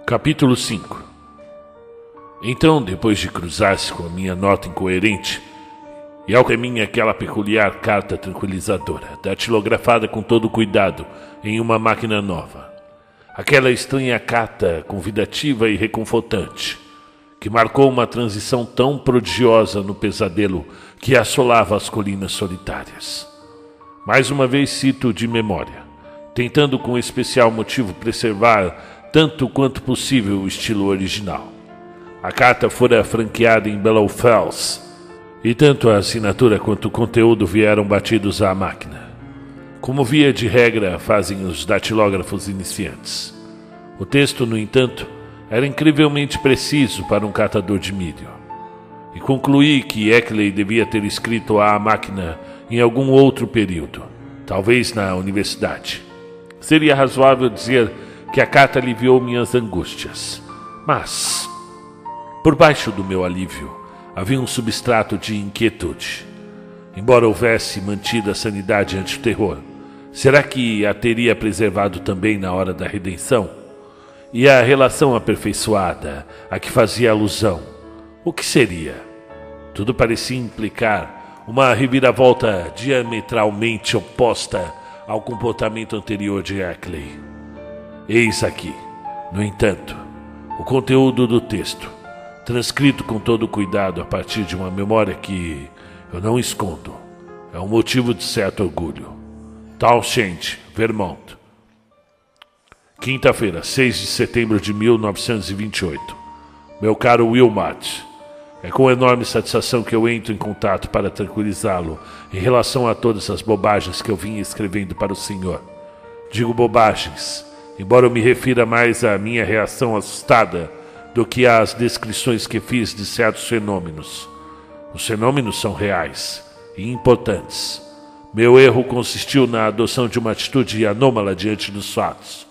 Capítulo 5. Então, depois de cruzar-se com a minha nota incoerente, e ao caminho aquela peculiar carta tranquilizadora, datilografada com todo cuidado em uma máquina nova, aquela estranha carta convidativa e reconfortante, que marcou uma transição tão prodigiosa no pesadelo que assolava as colinas solitárias. Mais uma vez cito de memória, tentando com especial motivo preservar tanto quanto possível o estilo original. A carta fora franqueada em Bellows, e tanto a assinatura quanto o conteúdo vieram batidos à máquina, como via de regra fazem os datilógrafos iniciantes. O texto, no entanto, era incrivelmente preciso para um catador de milho, e concluí que Ackley devia ter escrito à máquina em algum outro período, talvez na universidade. Seria razoável dizer que a carta aliviou minhas angústias, mas, por baixo do meu alívio, havia um substrato de inquietude. Embora houvesse mantido a sanidade ante o terror, será que a teria preservado também na hora da redenção? E a relação aperfeiçoada a que fazia alusão, o que seria? Tudo parecia implicar uma reviravolta diametralmente oposta ao comportamento anterior de Ackley. Eis aqui, no entanto, o conteúdo do texto, transcrito com todo cuidado a partir de uma memória que eu não escondo. É um motivo de certo orgulho. Townshend, Vermont. Quinta-feira, 6 de setembro de 1928. Meu caro Wilmot, é com enorme satisfação que eu entro em contato para tranquilizá-lo em relação a todas as bobagens que eu vinha escrevendo para o senhor. Digo bobagens, embora eu me refira mais à minha reação assustada do que às descrições que fiz de certos fenômenos. Os fenômenos são reais e importantes. Meu erro consistiu na adoção de uma atitude anômala diante dos fatos.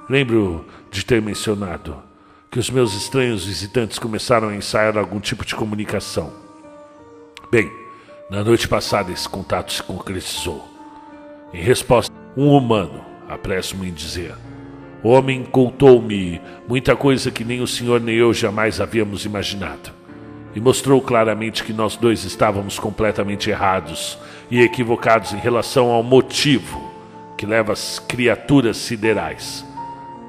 Lembro de ter mencionado que os meus estranhos visitantes começaram a ensaiar algum tipo de comunicação. Bem, na noite passada esse contato se concretizou. Em resposta, um humano, apresso-me em dizer, o homem contou-me muita coisa que nem o senhor nem eu jamais havíamos imaginado, e mostrou claramente que nós dois estávamos completamente errados e equivocados em relação ao motivo que leva as criaturas siderais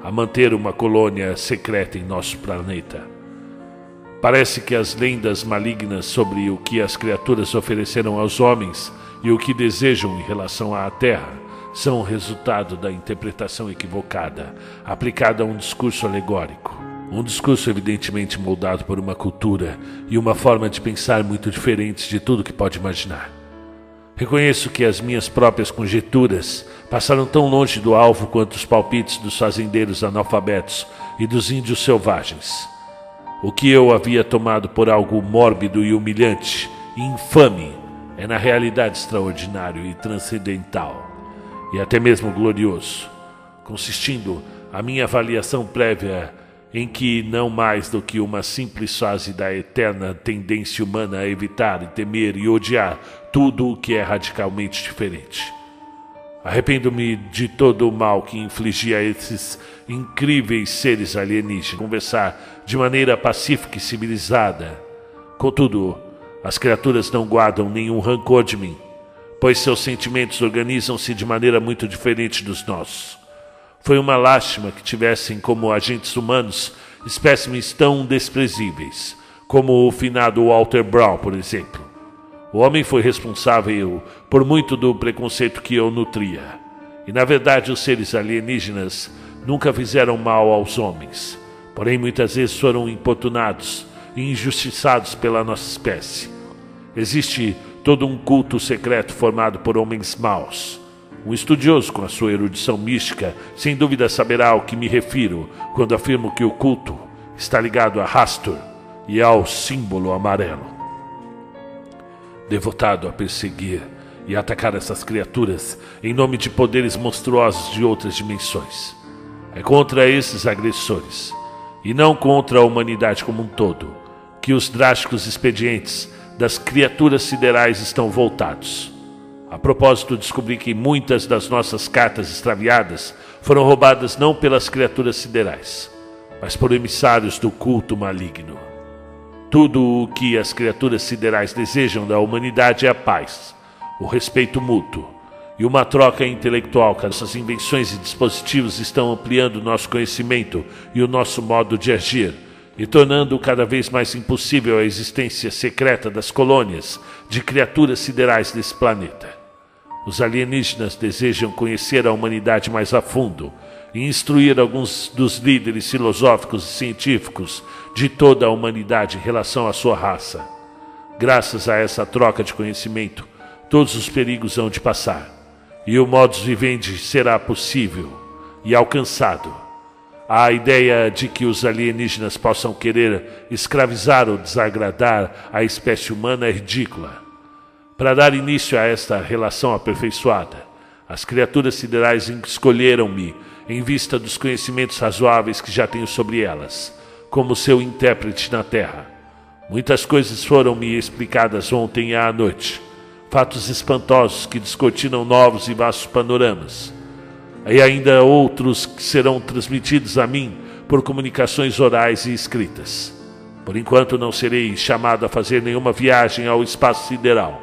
a manter uma colônia secreta em nosso planeta. Parece que as lendas malignas sobre o que as criaturas ofereceram aos homens e o que desejam em relação à Terra são o resultado da interpretação equivocada, aplicada a um discurso alegórico. Um discurso evidentemente moldado por uma cultura e uma forma de pensar muito diferentes de tudo que pode imaginar. Reconheço que as minhas próprias conjecturas passaram tão longe do alvo quanto os palpites dos fazendeiros analfabetos e dos índios selvagens. O que eu havia tomado por algo mórbido e humilhante e infame é na realidade extraordinário e transcendental, e até mesmo glorioso, consistindo a minha avaliação prévia em que não mais do que uma simples fase da eterna tendência humana a evitar e temer e odiar tudo o que é radicalmente diferente. Arrependo-me de todo o mal que infligi a esses incríveis seres alienígenas, conversar de maneira pacífica e civilizada. Contudo, as criaturas não guardam nenhum rancor de mim, pois seus sentimentos organizam-se de maneira muito diferente dos nossos. Foi uma lástima que tivessem como agentes humanos espécimes tão desprezíveis, como o finado Walter Brown, por exemplo. O homem foi responsável por muito do preconceito que eu nutria, e na verdade os seres alienígenas nunca fizeram mal aos homens, porém muitas vezes foram importunados e injustiçados pela nossa espécie. Existe todo um culto secreto formado por homens maus. Um estudioso com a sua erudição mística, sem dúvida saberá ao que me refiro quando afirmo que o culto está ligado a Hastur e ao símbolo amarelo. Devotado a perseguir e atacar essas criaturas em nome de poderes monstruosos de outras dimensões. É contra esses agressores, e não contra a humanidade como um todo, que os drásticos expedientes das criaturas siderais estão voltados. A propósito, descobri que muitas das nossas cartas extraviadas foram roubadas não pelas criaturas siderais, mas por emissários do culto maligno. Tudo o que as criaturas siderais desejam da humanidade é a paz, o respeito mútuo e uma troca intelectual. Essas invenções e dispositivos estão ampliando nosso conhecimento e o nosso modo de agir, e tornando cada vez mais impossível a existência secreta das colônias de criaturas siderais desse planeta. Os alienígenas desejam conhecer a humanidade mais a fundo e instruir alguns dos líderes filosóficos e científicos de toda a humanidade em relação à sua raça. Graças a essa troca de conhecimento, todos os perigos hão de passar, e o modus vivendi será possível e alcançado. A ideia de que os alienígenas possam querer escravizar ou desagradar a espécie humana é ridícula. Para dar início a esta relação aperfeiçoada, as criaturas siderais escolheram-me em vista dos conhecimentos razoáveis que já tenho sobre elas, como seu intérprete na Terra. Muitas coisas foram-me explicadas ontem à noite, fatos espantosos que descortinam novos e vastos panoramas. E ainda outros que serão transmitidos a mim por comunicações orais e escritas. Por enquanto não serei chamado a fazer nenhuma viagem ao espaço sideral,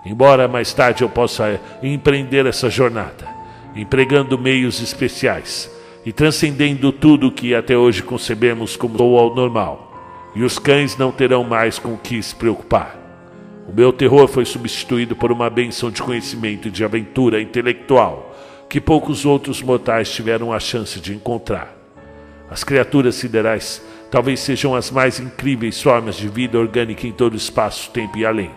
embora mais tarde eu possa empreender essa jornada, empregando meios especiais e transcendendo tudo o que até hoje concebemos como o normal, e os cães não terão mais com o que se preocupar. O meu terror foi substituído por uma bênção de conhecimento e de aventura intelectual que poucos outros mortais tiveram a chance de encontrar. As criaturas siderais talvez sejam as mais incríveis formas de vida orgânica em todo o espaço, tempo e além.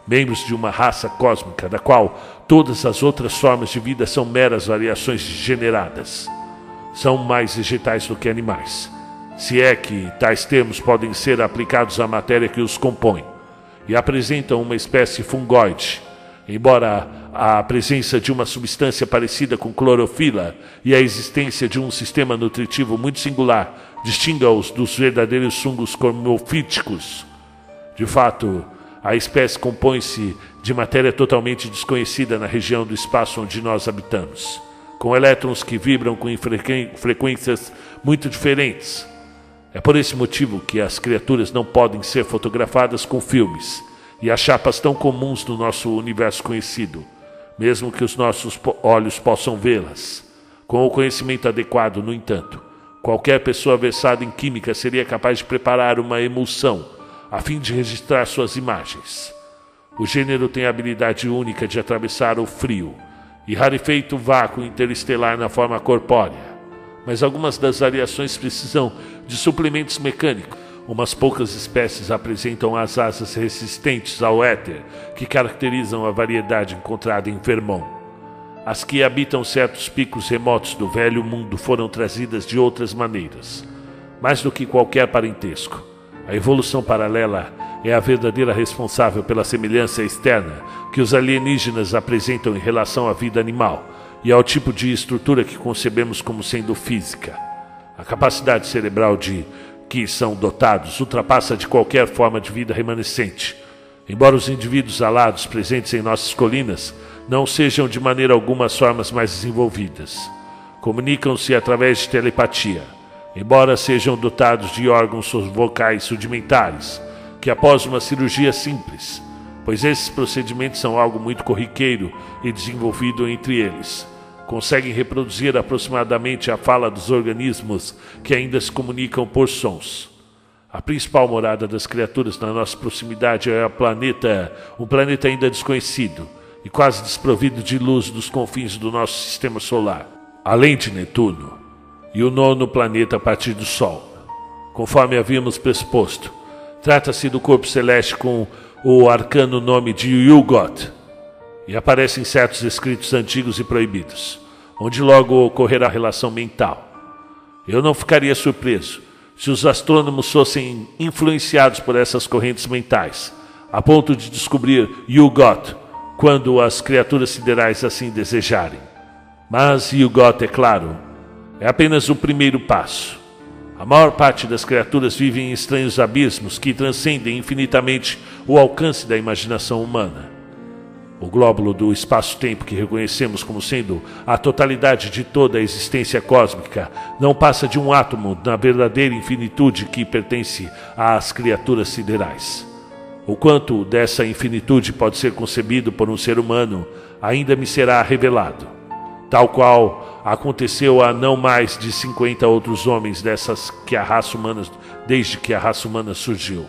Membros de uma raça cósmica, da qual todas as outras formas de vida são meras variações degeneradas. São mais vegetais do que animais, se é que tais termos podem ser aplicados à matéria que os compõe, e apresentam uma espécie fungoide, embora a presença de uma substância parecida com clorofila e a existência de um sistema nutritivo muito singular distinga-os dos verdadeiros fungos cormofíticos. De fato, a espécie compõe-se de matéria totalmente desconhecida na região do espaço onde nós habitamos, com elétrons que vibram com frequências muito diferentes. É por esse motivo que as criaturas não podem ser fotografadas com filmes e as chapas tão comuns do nosso universo conhecido, mesmo que os nossos olhos possam vê-las. Com o conhecimento adequado, no entanto, qualquer pessoa versada em química seria capaz de preparar uma emulsão a fim de registrar suas imagens. O gênero tem a habilidade única de atravessar o frio e rarefeito vácuo interestelar na forma corpórea, mas algumas das variações precisam de suplementos mecânicos. Umas poucas espécies apresentam as asas resistentes ao éter que caracterizam a variedade encontrada em Vermont. As que habitam certos picos remotos do velho mundo foram trazidas de outras maneiras. Mais do que qualquer parentesco, a evolução paralela é a verdadeira responsável pela semelhança externa que os alienígenas apresentam em relação à vida animal e ao tipo de estrutura que concebemos como sendo física. A capacidade cerebral de que são dotados ultrapassa de qualquer forma de vida remanescente. Embora os indivíduos alados presentes em nossas colinas não sejam de maneira alguma as formas mais desenvolvidas. Comunicam-se através de telepatia, embora sejam dotados de órgãos vocais rudimentares, que após uma cirurgia simples, pois esses procedimentos são algo muito corriqueiro e desenvolvido entre eles, conseguem reproduzir aproximadamente a fala dos organismos que ainda se comunicam por sons. A principal morada das criaturas na nossa proximidade é um planeta ainda desconhecido e quase desprovido de luz dos confins do nosso sistema solar, além de Netuno, e o nono planeta a partir do Sol. Conforme havíamos pressuposto, trata-se do corpo celeste com o arcano nome de Yuggoth, e aparece em certos escritos antigos e proibidos, onde logo ocorrerá a relação mental. Eu não ficaria surpreso se os astrônomos fossem influenciados por essas correntes mentais, a ponto de descobrir Yuggoth quando as criaturas siderais assim desejarem. Mas Yuggoth, é claro, é apenas o primeiro passo. A maior parte das criaturas vivem em estranhos abismos que transcendem infinitamente o alcance da imaginação humana. O glóbulo do espaço-tempo que reconhecemos como sendo a totalidade de toda a existência cósmica não passa de um átomo na verdadeira infinitude que pertence às criaturas siderais. O quanto dessa infinitude pode ser concebido por um ser humano ainda me será revelado, tal qual aconteceu a não mais de 50 outros homens desde que a raça humana surgiu.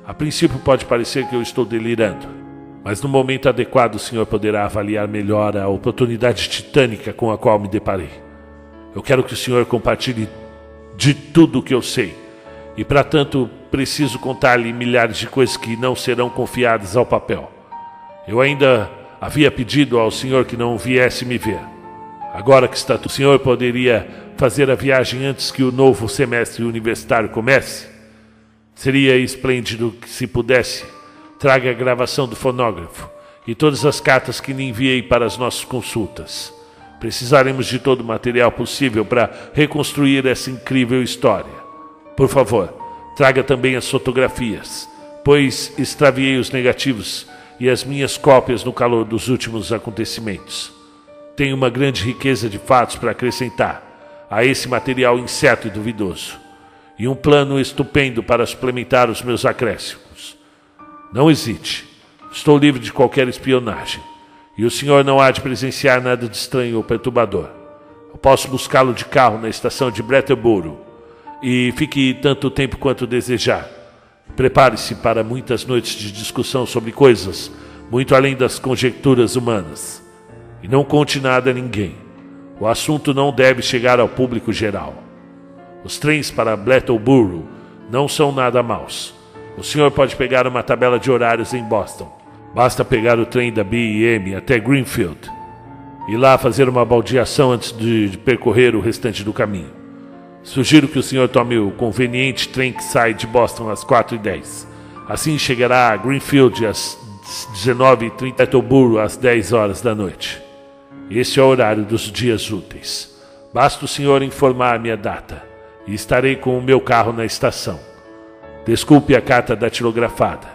A princípio pode parecer que eu estou delirando, mas no momento adequado o senhor poderá avaliar melhor a oportunidade titânica com a qual me deparei. Eu quero que o senhor compartilhe de tudo o que eu sei, e para tanto preciso contar-lhe milhares de coisas que não serão confiadas ao papel. Eu ainda havia pedido ao senhor que não viesse me ver. Agora que está, o senhor poderia fazer a viagem antes que o novo semestre universitário comece? Seria esplêndido que, se pudesse, traga a gravação do fonógrafo e todas as cartas que lhe enviei para as nossas consultas. Precisaremos de todo o material possível para reconstruir essa incrível história. Por favor, traga também as fotografias, pois extraviei os negativos e as minhas cópias no calor dos últimos acontecimentos. Tenho uma grande riqueza de fatos para acrescentar a esse material incerto e duvidoso, e um plano estupendo para suplementar os meus acréscimos. Não hesite, estou livre de qualquer espionagem, e o senhor não há de presenciar nada de estranho ou perturbador. Eu posso buscá-lo de carro na estação de Brattleboro, e fique tanto tempo quanto desejar. Prepare-se para muitas noites de discussão sobre coisas muito além das conjecturas humanas. E não conte nada a ninguém. O assunto não deve chegar ao público geral. Os trens para Brattleboro não são nada maus. O senhor pode pegar uma tabela de horários em Boston. Basta pegar o trem da B&M até Greenfield e lá fazer uma baldeação antes de percorrer o restante do caminho. Sugiro que o senhor tome o conveniente trem que sai de Boston às 4h10. Assim chegará a Greenfield às 19h30 e Brattleboro às 10 horas da noite. Este é o horário dos dias úteis. Basta o senhor informar-me a data e estarei com o meu carro na estação. Desculpe a carta datilografada,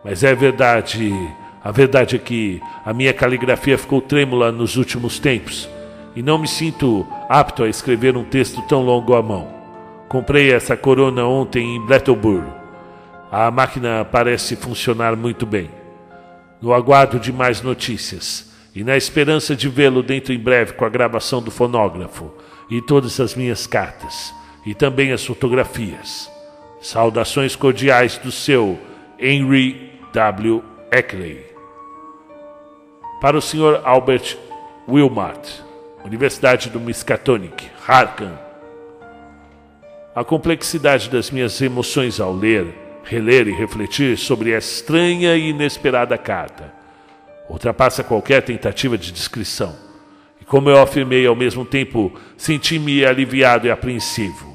mas a verdade é que a minha caligrafia ficou trêmula nos últimos tempos e não me sinto apto a escrever um texto tão longo à mão. Comprei essa corona ontem em Brattleboro. A máquina parece funcionar muito bem. No aguardo de mais notícias e na esperança de vê-lo dentro em breve com a gravação do fonógrafo e todas as minhas cartas e também as fotografias. Saudações cordiais do seu Henry W. Eckley. Para o Sr. Albert Wilmot, Universidade do Miskatonic, Harkan. A complexidade das minhas emoções ao ler, reler e refletir sobre essa estranha e inesperada carta ultrapassa qualquer tentativa de descrição. E como eu afirmei, ao mesmo tempo, senti-me aliviado e apreensivo.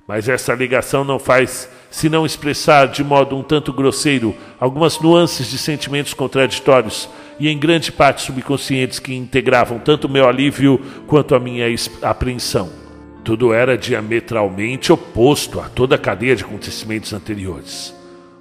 Mas essa ligação não faz senão expressar de modo um tanto grosseiro algumas nuances de sentimentos contraditórios e em grande parte subconscientes que integravam tanto o meu alívio quanto a minha apreensão. Tudo era diametralmente oposto a toda a cadeia de acontecimentos anteriores,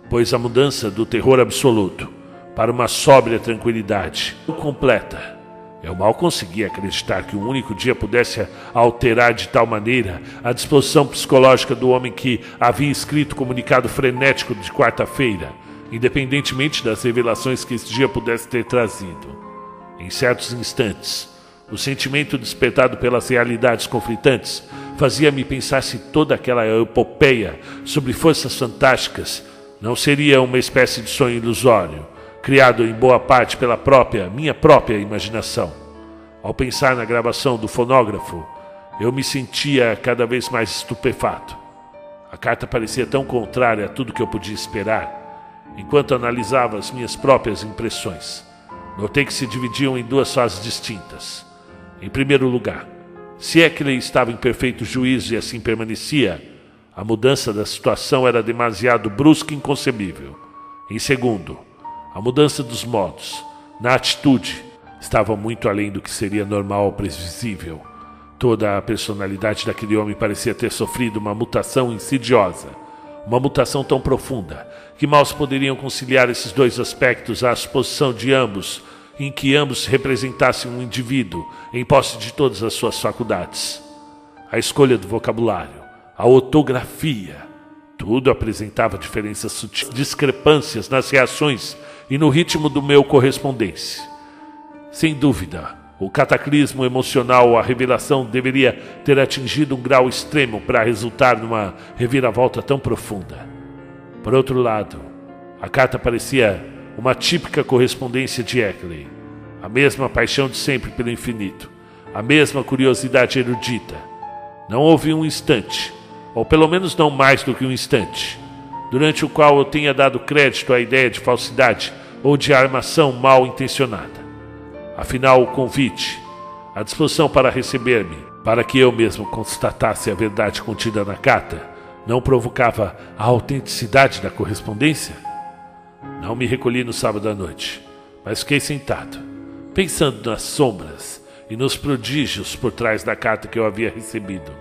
pois a mudança do terror absoluto para uma sóbria tranquilidade completa. Eu mal conseguia acreditar que um único dia pudesse alterar de tal maneira a disposição psicológica do homem que havia escrito o comunicado frenético de quarta-feira, independentemente das revelações que esse dia pudesse ter trazido. Em certos instantes, o sentimento despertado pelas realidades conflitantes fazia-me pensar se toda aquela epopeia sobre forças fantásticas não seria uma espécie de sonho ilusório, criado em boa parte pela minha própria imaginação. Ao pensar na gravação do fonógrafo, eu me sentia cada vez mais estupefato. A carta parecia tão contrária a tudo que eu podia esperar. Enquanto analisava as minhas próprias impressões, notei que se dividiam em duas fases distintas. Em primeiro lugar, se Eckley estava em perfeito juízo e assim permanecia, a mudança da situação era demasiado brusca e inconcebível. Em segundo, a mudança dos modos, na atitude, estava muito além do que seria normal ou previsível. Toda a personalidade daquele homem parecia ter sofrido uma mutação insidiosa, uma mutação tão profunda, que mal se poderiam conciliar esses dois aspectos à suposição de ambos em que ambos representassem um indivíduo em posse de todas as suas faculdades. A escolha do vocabulário, a ortografia, tudo apresentava diferenças sutis, discrepâncias nas reações e no ritmo do meu correspondência. Sem dúvida, o cataclismo emocional, a revelação deveria ter atingido um grau extremo para resultar numa reviravolta tão profunda. Por outro lado, a carta parecia uma típica correspondência de Eckley. A mesma paixão de sempre pelo infinito, a mesma curiosidade erudita. Não houve um instante, ou pelo menos não mais do que um instante, durante o qual eu tenha dado crédito à ideia de falsidade ou de armação mal intencionada. Afinal, o convite, a disposição para receber-me, para que eu mesmo constatasse a verdade contida na carta, não provocava a autenticidade da correspondência? Não me recolhi no sábado à noite, mas fiquei sentado, pensando nas sombras e nos prodígios por trás da carta que eu havia recebido.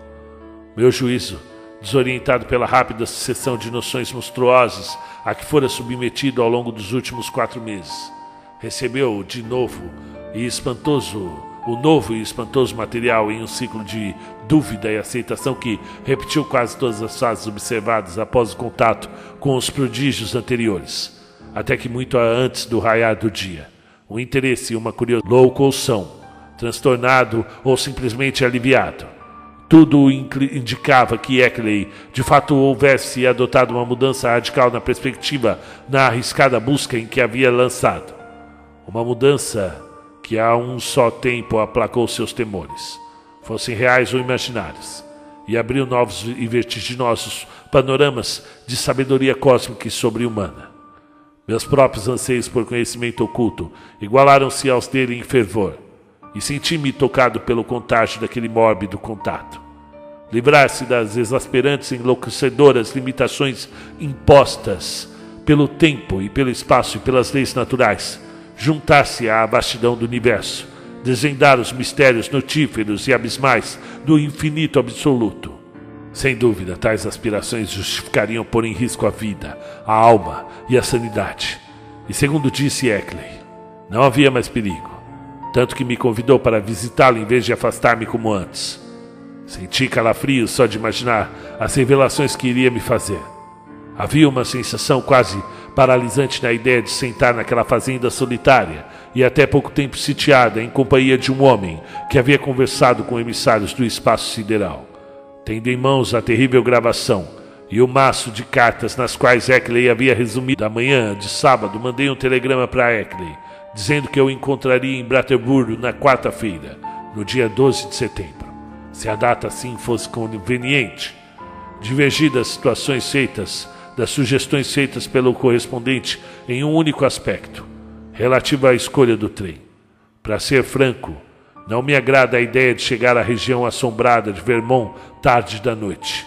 Meu juízo, desorientado pela rápida sucessão de noções monstruosas a que fora submetido ao longo dos últimos 4 meses, recebeu de novo o novo e espantoso material em um ciclo de dúvida e aceitação que repetiu quase todas as fases observadas após o contato com os prodígios anteriores, até que muito antes do raiar do dia, um interesse e uma curiosidade, loucoução, transtornado ou simplesmente aliviado. Tudo indicava que Eckley de fato houvesse adotado uma mudança radical na perspectiva, na arriscada busca em que havia lançado. Uma mudança que a um só tempo aplacou seus temores, fossem reais ou imaginários, e abriu novos e vertiginosos panoramas de sabedoria cósmica e sobre-humana. Meus próprios anseios por conhecimento oculto igualaram-se aos dele em fervor, e senti-me tocado pelo contágio daquele mórbido contato. Livrar-se das exasperantes e enlouquecedoras limitações impostas pelo tempo e pelo espaço e pelas leis naturais, juntar-se à vastidão do universo, desvendar os mistérios notíferos e abismais do infinito absoluto. Sem dúvida, tais aspirações justificariam pôr em risco a vida, a alma e a sanidade. E segundo disse Eckley, não havia mais perigo, tanto que me convidou para visitá-lo em vez de afastar-me como antes. Senti calafrios só de imaginar as revelações que iria me fazer. Havia uma sensação quase paralisante na ideia de sentar naquela fazenda solitária e até pouco tempo sitiada em companhia de um homem que havia conversado com emissários do espaço sideral, tendo em mãos a terrível gravação e o maço de cartas nas quais Eckley havia resumido. Da manhã de sábado mandei um telegrama para Eckley, dizendo que eu o encontraria em Brattleboro na quarta-feira, no dia 12 de setembro, se a data assim fosse conveniente. Divergi das sugestões feitas pelo correspondente em um único aspecto, relativo à escolha do trem. Para ser franco, não me agrada a ideia de chegar à região assombrada de Vermont tarde da noite.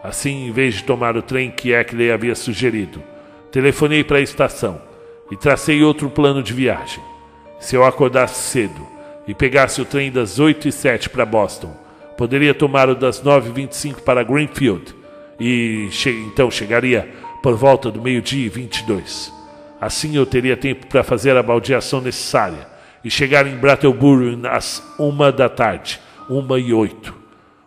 Assim, em vez de tomar o trem que Eckley havia sugerido, telefonei para a estação e tracei outro plano de viagem. Se eu acordasse cedo e pegasse o trem das 8h07 para Boston, poderia tomar o das 9h25 para Greenfield e então chegaria por volta do 12h22. Assim eu teria tempo para fazer a baldeação necessária e chegar em Brattleboro às 1 da tarde, 1h08.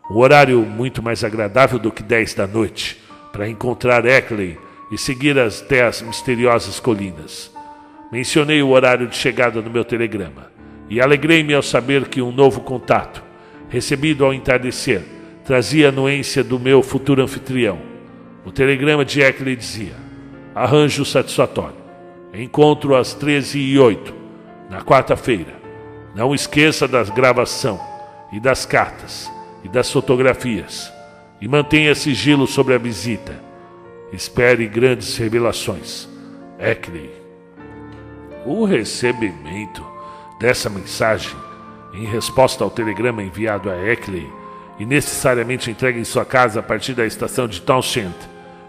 Um horário muito mais agradável do que 10 da noite, para encontrar Eckley e seguir até as misteriosas colinas. Mencionei o horário de chegada no meu telegrama e alegrei-me ao saber que um novo contato, recebido ao entardecer, trazia a anuência do meu futuro anfitrião. O telegrama de Eckley dizia: arranjo satisfatório. Encontro às 13h08, na quarta-feira. Não esqueça da gravação e das cartas e das fotografias. E mantenha sigilo sobre a visita. Espere grandes revelações. Eckley. O recebimento dessa mensagem, em resposta ao telegrama enviado a Eckley e necessariamente entregue em sua casa a partir da estação de Townshend,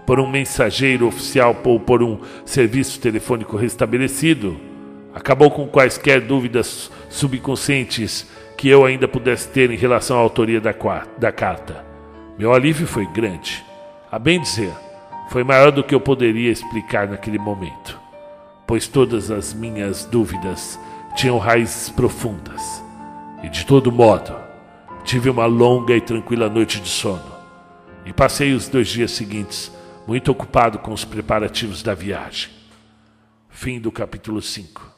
por um mensageiro oficial ou por um serviço telefônico restabelecido, acabou com quaisquer dúvidas subconscientes que eu ainda pudesse ter em relação à autoria da carta. Meu alívio foi grande. A bem dizer, foi maior do que eu poderia explicar naquele momento, pois todas as minhas dúvidas tinham raízes profundas. E de todo modo, tive uma longa e tranquila noite de sono. E passei os 2 dias seguintes muito ocupado com os preparativos da viagem. Fim do capítulo 5.